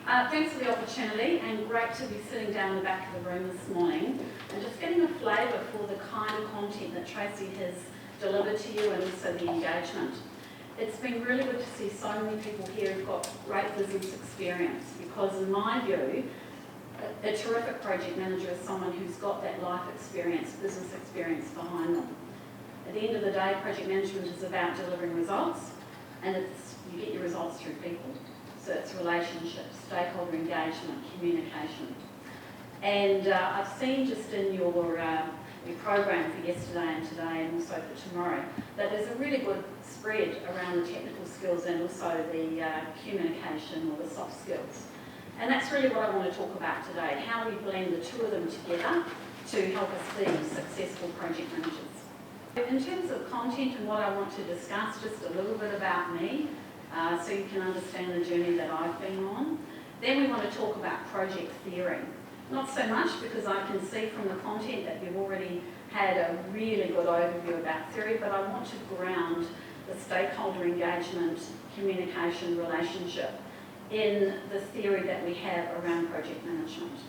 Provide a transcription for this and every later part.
Thanks for the opportunity, and great to be sitting down the back of the room this morning and just getting a flavour for the kind of content that Tracey has delivered to you and also the engagement. It's been really good to see so many people here who've got great business experience, because in my view, a terrific project manager is someone who's got that life experience, business experience behind them. At the end of the day, project management is about delivering results, and you get your results through people. So it's relationships, stakeholder engagement, communication. And I've seen just in your program for yesterday and today and also for tomorrow that there's a really good spread around the technical skills and also the communication or the soft skills. And that's really what I want to talk about today, how we blend the two of them together to help us be successful project managers. In terms of content and what I want to discuss, just a little bit about me, so you can understand the journey that I've been on. Then we want to talk about project theory. Not so much because I can see from the content that you've already had a really good overview about theory, but I want to ground the stakeholder engagement, communication, relationship in the theory that we have around project management.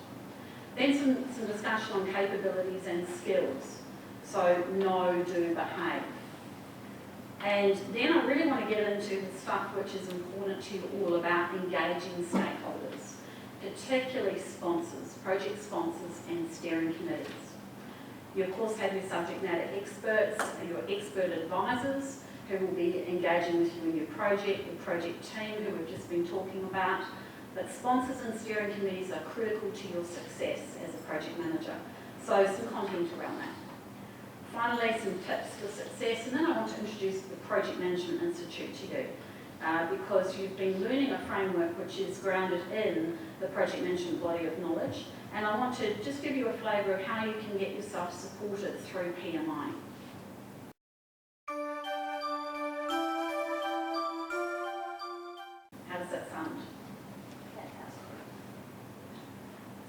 Then some discussion on capabilities and skills. So know, do, behave. And then I really want to get into the stuff which is important to you all about engaging stakeholders, particularly sponsors, project sponsors and steering committees. You of course have your subject matter experts and your expert advisors who will be engaging with you in your project team who we've just been talking about. But sponsors and steering committees are critical to your success as a project manager. So some content around that. Finally, some tips for success, and then I want to introduce the Project Management Institute to you because you've been learning a framework which is grounded in the project management body of knowledge, and I want to just give you a flavour of how you can get yourself supported through PMI. How does that sound?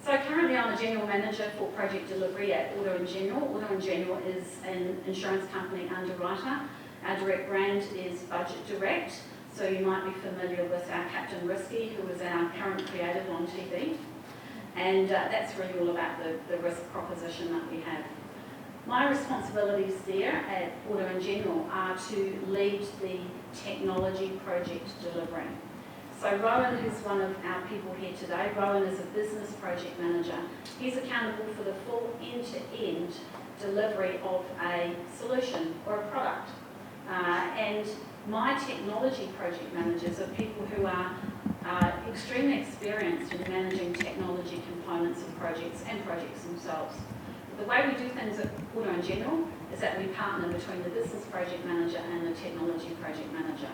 So currently I'm a General Manager for Project Delivery at Auto&General. Auto&General is an insurance company underwriter. Our direct brand is Budget Direct, so you might be familiar with our Captain Risky, who is our current creative on TV. And that's really all about the risk proposition that we have. My responsibilities there at Auto&General are to lead the technology project delivery. So Rowan, who's one of our people here today, Rowan is a business project manager. He's accountable for the full end-to-end delivery of a solution or a product. And my technology project managers are people who are extremely experienced in managing technology components of projects and projects themselves. The way we do things at Auto&General is that we partner between the business project manager and the technology project manager.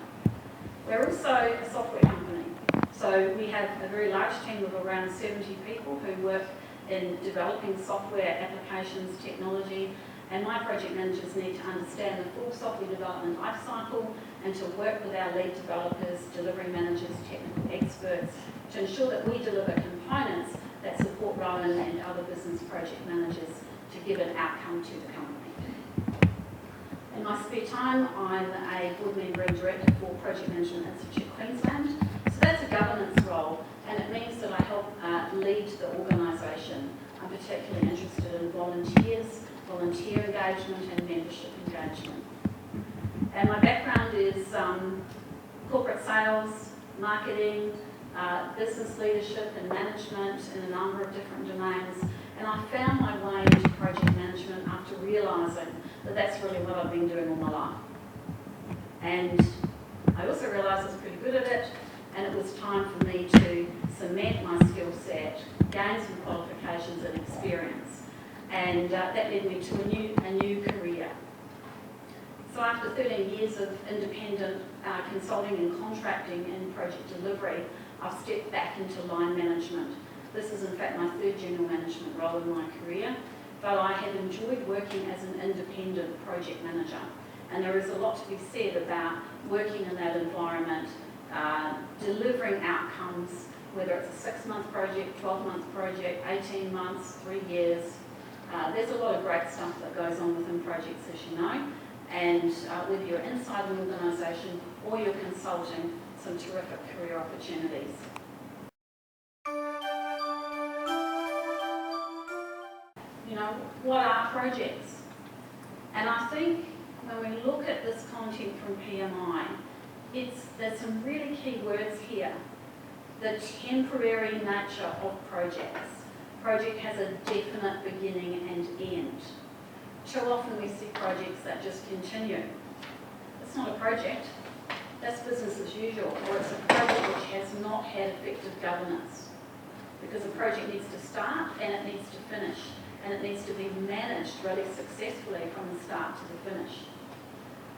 We're also a software company, so we have a very large team of around 70 people who work in developing software applications, technology, and my project managers need to understand the full software development lifecycle and to work with our lead developers, delivery managers, technical experts to ensure that we deliver components that support Rowan and other business project managers to give an outcome to the company. In my spare time, I'm a board member and director for Project Management Institute Queensland. So that's a governance role, and it means that I help lead the organisation. I'm particularly interested in volunteers, volunteer engagement and membership engagement. And my background is corporate sales, marketing, business leadership and management in a number of different domains. And I found my way into project management after realising that that's really what I've been doing all my life. And I also realised I was pretty good at it, and it was time for me to cement my skill set, gain some qualifications and experience. And that led me to a new career. So after 13 years of independent consulting and contracting in project delivery, I've stepped back into line management. This is in fact my third general management role in my career, but I have enjoyed working as an independent project manager. And there is a lot to be said about working in that environment, delivering outcomes, whether it's a 6-month project, 12-month project, 18 months, 3 years. There's a lot of great stuff that goes on within projects, as you know. And whether you're inside an organisation or you're consulting, some terrific career opportunities. what are projects? And I think when we look at this content from PMI, there's some really key words here. The temporary nature of projects. Project has a definite beginning and end. Too often we see projects that just continue. It's not a project, that's business as usual, or it's a project which has not had effective governance. Because a project needs to start and it needs to finish, and it needs to be managed really successfully from the start to the finish.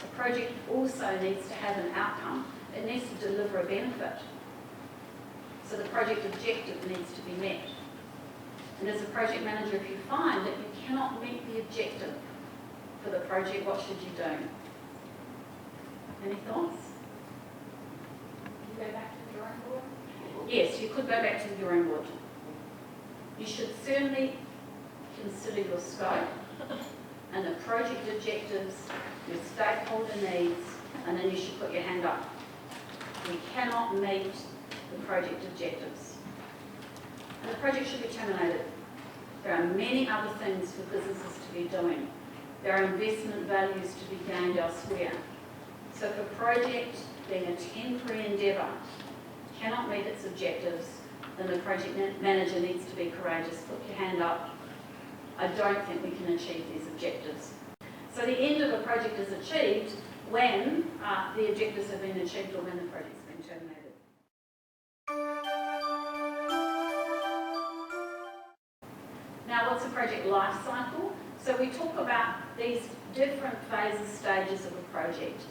A project also needs to have an outcome. It needs to deliver a benefit. So the project objective needs to be met. And as a project manager, if you find that you cannot meet the objective for the project, what should you do? Any thoughts? You go back to the drawing board? Yes, you could go back to the drawing board. You should certainly consider your scope and the project objectives, your stakeholder needs, and then you should put your hand up. We cannot meet the project objectives. And the project should be terminated. There are many other things for businesses to be doing. There are investment values to be gained elsewhere. So if a project, being a temporary endeavour, cannot meet its objectives, then the project manager needs to be courageous. Put your hand up. I don't think we can achieve these objectives. So the end of a project is achieved when the objectives have been achieved or when the project's been terminated. Now, what's a project life cycle? So we talk about these different phases, stages of a project: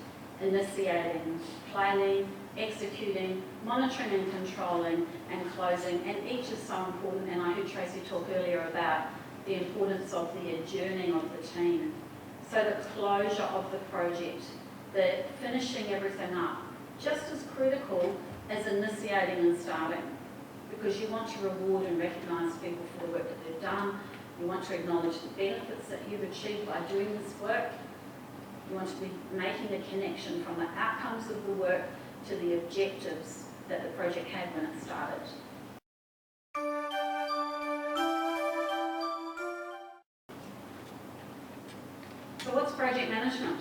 initiating, planning, executing, monitoring and controlling, and closing. And each is so important, and I heard Tracey talk earlier about the importance of the adjourning of the team. So the closure of the project, the finishing everything up, just as critical as initiating and starting, because you want to reward and recognise people for the work that they've done. You want to acknowledge the benefits that you've achieved by doing this work. You want to be making the connection from the outcomes of the work to the objectives that the project had when it started. So what's project management?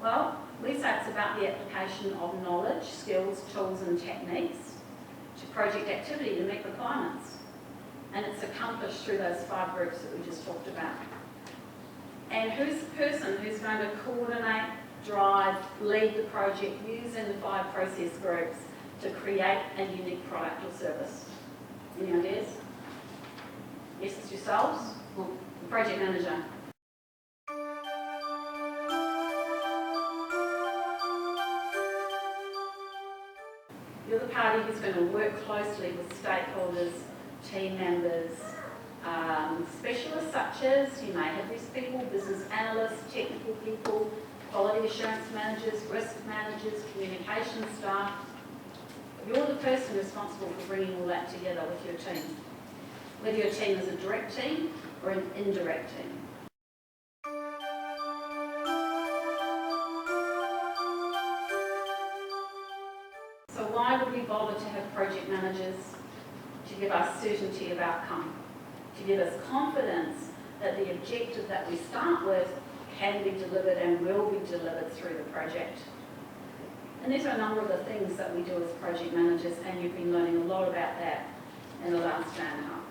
Well, we say it's about the application of knowledge, skills, tools and techniques to project activity to meet requirements. And it's accomplished through those 5 groups that we just talked about. And who's the person who's going to coordinate, drive, lead the project using the 5 process groups to create a unique product or service? Any ideas? Yes, it's yourselves? Well, the project manager. You're the party who's going to work closely with stakeholders, team members, specialists such as, you may have these people, business analysts, technical people, quality assurance managers, risk managers, communication staff. You're the person responsible for bringing all that together with your team, whether your team is a direct team or an indirect team. So why would we bother to have project managers? To give us certainty of outcome, to give us confidence that the objective that we start with can be delivered and will be delivered through the project. And these are a number of the things that we do as project managers, and you've been learning a lot about that in the last day and a half.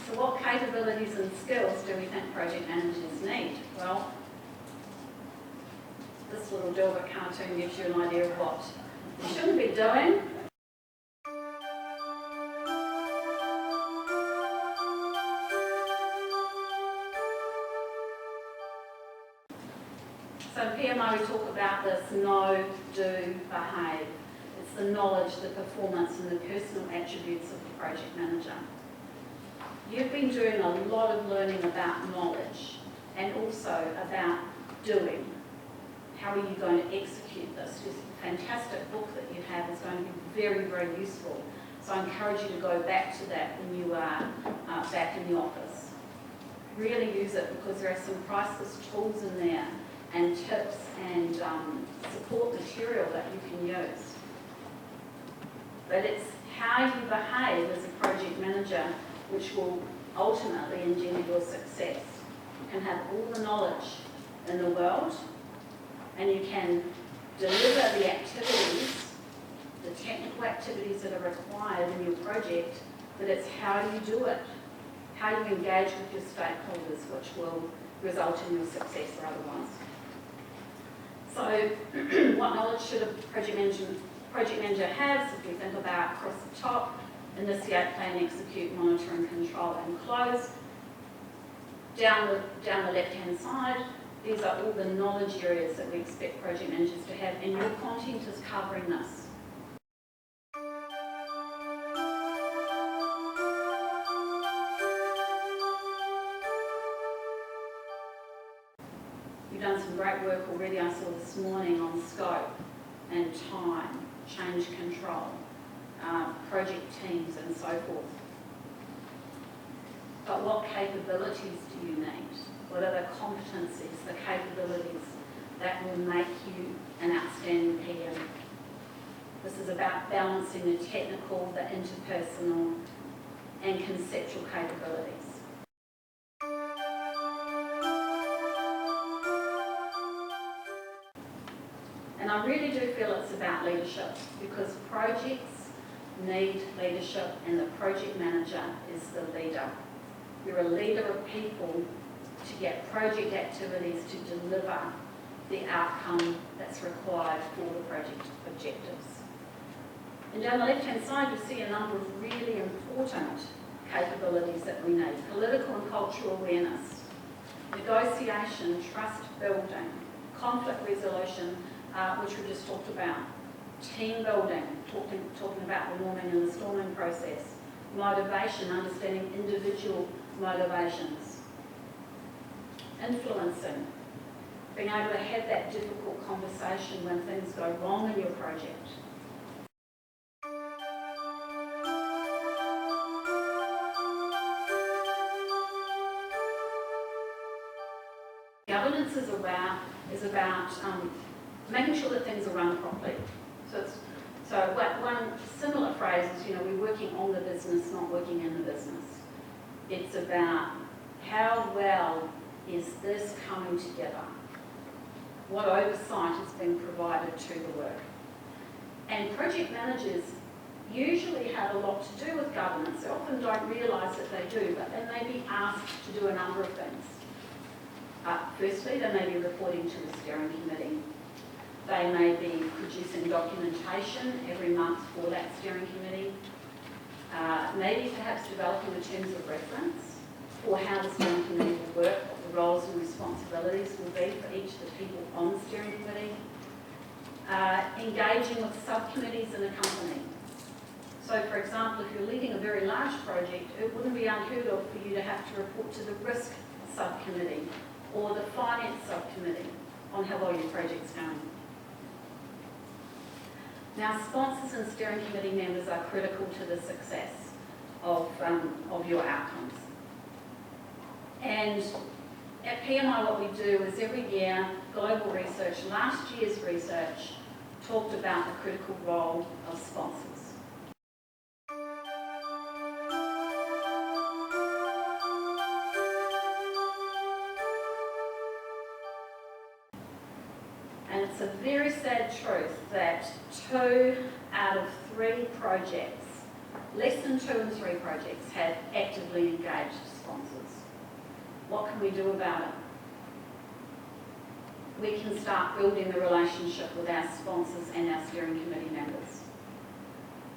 So what capabilities and skills do we think project managers need? Well, this little Dilbert cartoon gives you an idea of what you shouldn't be doing. So in PMI we talk about this know, do, behave. It's the knowledge, the performance and the personal attributes of the project manager. You've been doing a lot of learning about knowledge and also about doing. How are you going to execute this? This fantastic book that you have is going to be very, very useful. So I encourage you to go back to that when you are back in the office. Really use it because there are some priceless tools in there and tips and support material that you can use. But it's how you behave as a project manager which will ultimately engender your success. You can have all the knowledge in the world and you can deliver the activities, the technical activities that are required in your project, but it's how you do it, how you engage with your stakeholders, which will result in your success or otherwise. So what knowledge should a project manager have? If we think about across the top, initiate, plan, execute, monitor and control and close. Down the left-hand side, these are all the knowledge areas that we expect project managers to have, and your content is covering this. You've done some great work already, I saw this morning, on scope and time, change control, project teams and so forth. But what capabilities do you need? What are the competencies, the capabilities that will make you an outstanding PM? This is about balancing the technical, the interpersonal and conceptual capabilities. And I really do feel it's about leadership, because projects need leadership and the project manager is the leader. You're a leader of people to get project activities to deliver the outcome that's required for the project objectives. And down the left-hand side, you see a number of really important capabilities that we need. Political and cultural awareness, negotiation, trust building, conflict resolution, which we just talked about, team building, talking about the norming and the storming process, motivation, understanding individual motivations, influencing, being able to have that difficult conversation when things go wrong in your project. Governance is about making sure that things are run properly. So one similar phrase is, we're working on the business, not working in the business. It's about how well is this coming together? What oversight has been provided to the work? And project managers usually have a lot to do with governance. They often don't realise that they do, but they may be asked to do a number of things. Firstly, they may be reporting to the steering committee. They may be producing documentation every month for that steering committee. Maybe perhaps developing the terms of reference for how the steering committee will work, what the roles and responsibilities will be for each of the people on the steering committee. Engaging with subcommittees in a company. So, for example, if you're leading a very large project, it wouldn't be unheard of for you to have to report to the risk subcommittee or the finance subcommittee on how well your project's going. Now, sponsors and steering committee members are critical to the success of your outcomes. And at PMI, what we do is every year, global research, last year's research, talked about the critical role of sponsors. And it's a very sad truth that 2 out of 3 projects, less than 2 in 3 projects, have actively engaged sponsors. What can we do about it? We can start building the relationship with our sponsors and our steering committee members.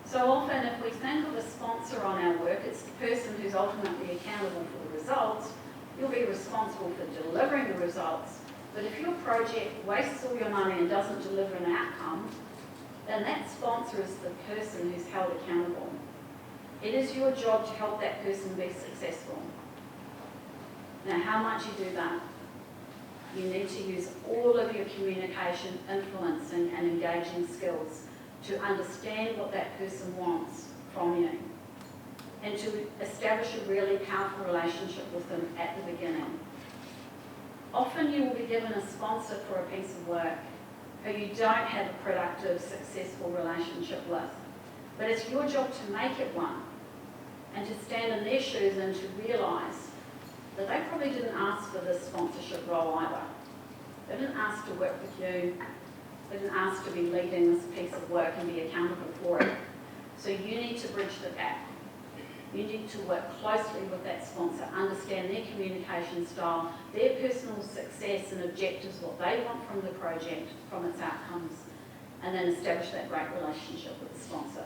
So often if we think of a sponsor on our work, it's the person who's ultimately accountable for the results. You'll be responsible for delivering the results. But if your project wastes all your money and doesn't deliver an outcome, then that sponsor is the person who's held accountable. It is your job to help that person be successful. Now, how might you do that? You need to use all of your communication, influencing and engaging skills to understand what that person wants from you and to establish a really powerful relationship with them at the beginning. Often you will be given a sponsor for a piece of work who you don't have a productive, successful relationship with. But it's your job to make it one, and to stand in their shoes and to realise that they probably didn't ask for this sponsorship role either. They didn't ask to work with you. They didn't ask to be leading this piece of work and be accountable for it. So you need to bridge the gap. You need to work closely with that sponsor, understand their communication style, their personal success and objectives, what they want from the project, from its outcomes, and then establish that great relationship with the sponsor.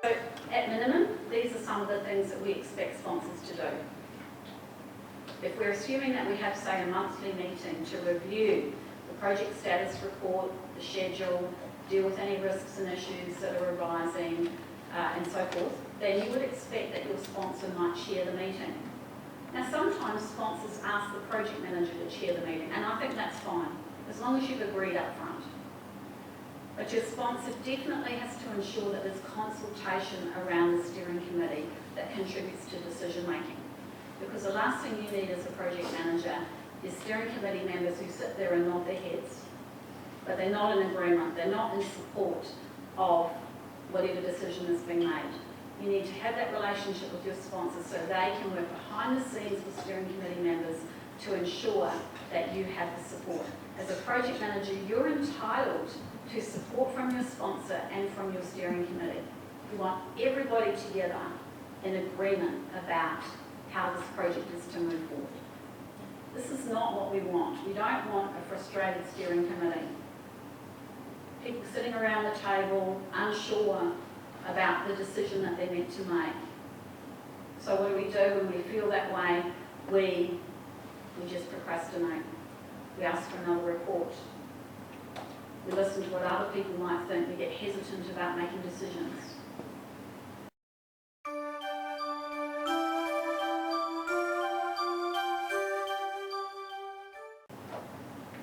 So at minimum, these are some of the things that we expect sponsors to do. If we're assuming that we have, say, a monthly meeting to review the project status report, the schedule, deal with any risks and issues that are arising, and so forth, then you would expect that your sponsor might chair the meeting. Now, sometimes sponsors ask the project manager to chair the meeting, and I think that's fine, as long as you've agreed up front. But your sponsor definitely has to ensure that there's consultation around the steering committee that contributes to decision making. Because the last thing you need as a project manager is steering committee members who sit there and nod their heads, but they're not in agreement, they're not in support of whatever decision is being made. You need to have that relationship with your sponsor so they can work behind the scenes with steering committee members to ensure that you have the support. As a project manager, you're entitled to support from your sponsor and from your steering committee. You want everybody together in agreement about how this project is to move forward. This is not what we want. We don't want a frustrated steering committee. People sitting around the table unsure about the decision that they're meant to make. So what do? When we feel that way? We just procrastinate. We ask for another report. We listen to what other people might think. We get hesitant about making decisions.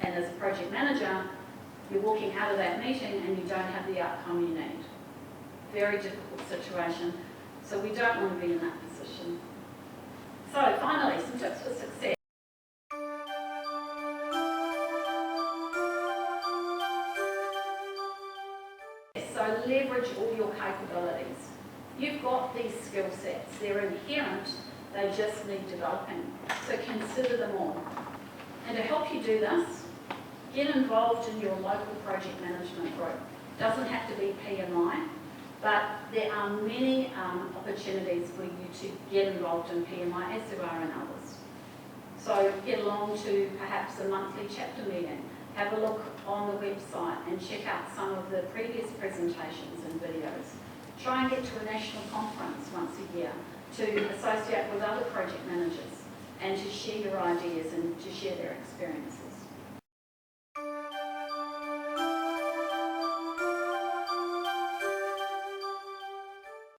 And as a project manager, you're walking out of that meeting and you don't have the outcome you need. Very difficult situation. So we don't want to be in that position. So finally, some tips for success. So leverage all your capabilities. You've got these skill sets. They're inherent. They just need developing. So consider them all. And to help you do this, get involved in your local project management group. It doesn't have to be PMI, but there are many opportunities for you to get involved in PMI, as there are in others. So get along to perhaps a monthly chapter meeting. Have a look on the website and check out some of the previous presentations and videos. Try and get to a national conference once a year to associate with other project managers and to share your ideas and to share their experiences.